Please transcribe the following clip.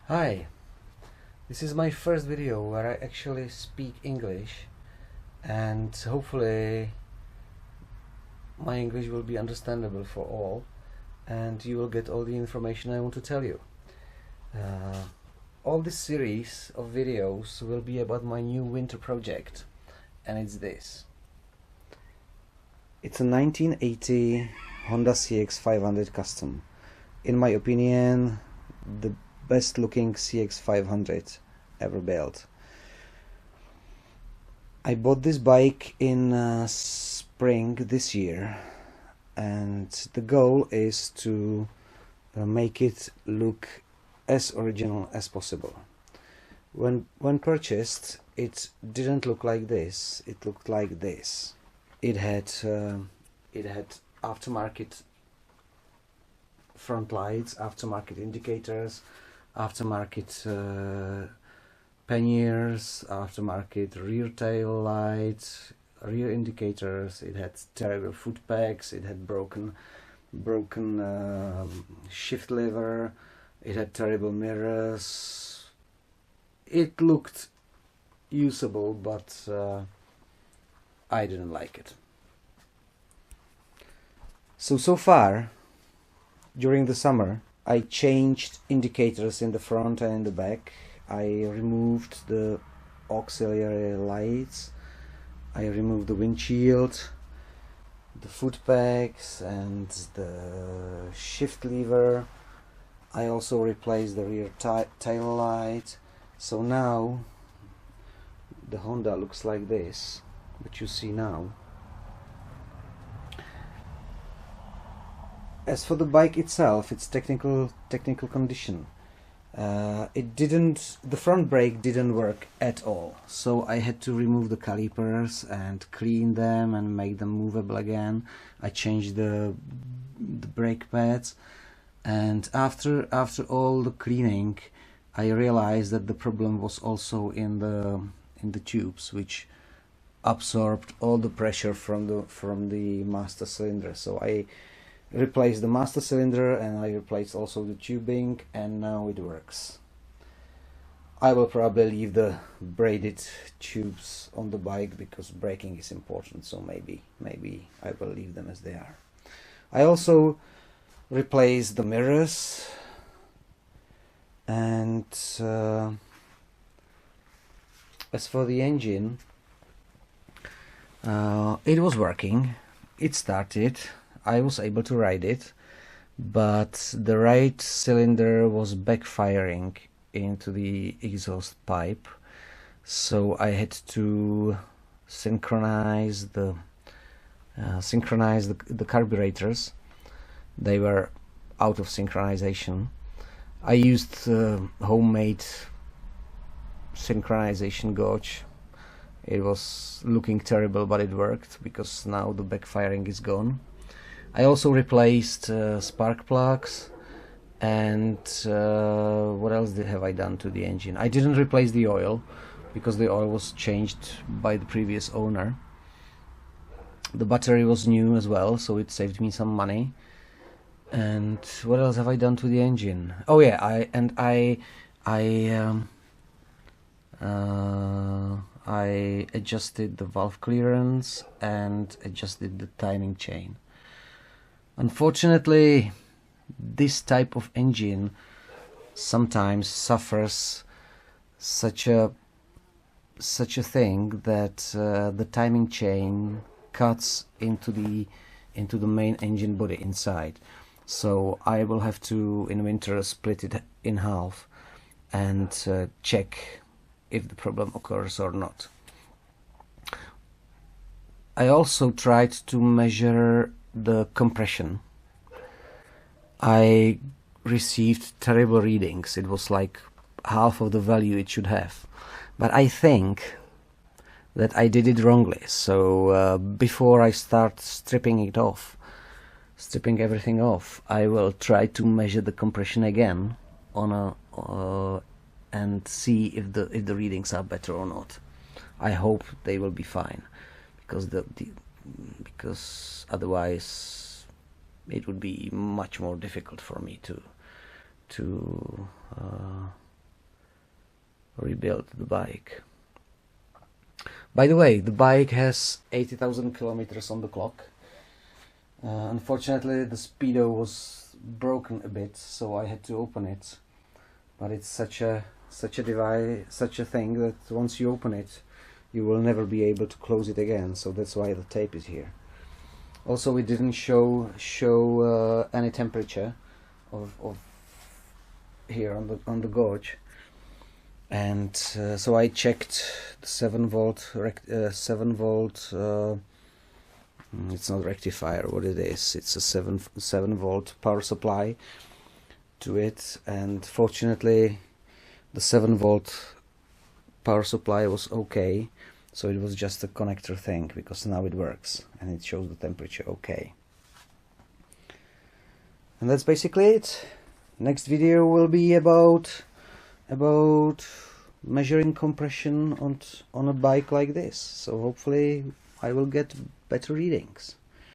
Hi, this is my first video where I actually speak English, and hopefully my English will be understandable for all and you will get all the information I want to tell you. All this series of videos will be about my new winter project, and it's this. It's a 1980 Honda CX500 Custom. In my opinion, the best looking CX500 ever built. I bought this bike in spring this year, and the goal is to make it look as original as possible. When purchased, it didn't look like this. It looked like this. It had aftermarket front lights, aftermarket indicators, aftermarket panniers, aftermarket rear tail lights, rear indicators. It had terrible foot pegs. It had broken shift lever. It had terrible mirrors. It looked usable, but I didn't like it. So far, during the summer, I changed indicators in the front and in the back. I removed the auxiliary lights. I removed the windshield, the foot pegs and the shift lever. I also replaced the rear tail light. So now the Honda looks like this, what you see now. As for the bike itself, its technical condition, the front brake didn't work at all, so I had to remove the calipers and clean them and make them movable again. I changed the brake pads, and after all the cleaning, I realized that the problem was also in the tubes, which absorbed all the pressure from the master cylinder. So I replaced the master cylinder and I replaced also the tubing, and now it works. I will probably leave the braided tubes on the bike because braking is important, so maybe I will leave them as they are. I also replaced the mirrors, and as for the engine, it was working. It started. I was able to ride it, but the right cylinder was backfiring into the exhaust pipe, so I had to synchronize the carburetors. They were out of synchronization. I used homemade synchronization gauge. It was looking terrible, but it worked because now the backfiring is gone. I also replaced spark plugs, and what else have I done to the engine? I didn't replace the oil because the oil was changed by the previous owner. The battery was new as well, so it saved me some money. And what else have I done to the engine? Oh yeah, I adjusted the valve clearance and adjusted the timing chain. Unfortunately, this type of engine sometimes suffers such a thing that the timing chain cuts into the main engine body inside. So I will have to, in winter, split it in half and check if the problem occurs or not. I also tried to measure the compression. I received terrible readings. It was like half of the value it should have. But I think that I did it wrongly. So before I start stripping everything off, I will try to measure the compression again and see if the readings are better or not. I hope they will be fine, because otherwise it would be much more difficult for me to rebuild the bike. By the way, the bike has 80,000 kilometers on the clock. Unfortunately, the speedo was broken a bit, so I had to open it. But it's such a device, such a thing that once you open it, you will never be able to close it again. So that's why the tape is here. Also, we didn't show any temperature of here on the gauge, and so I checked the 7 volt it's not rectifier, what it is, it's a 7 volt power supply to it, and fortunately the 7 volt power supply was okay, so it was just a connector thing, because now it works and it shows the temperature okay. And that's basically it. Next video will be about measuring compression on a bike like this, so hopefully I will get better readings.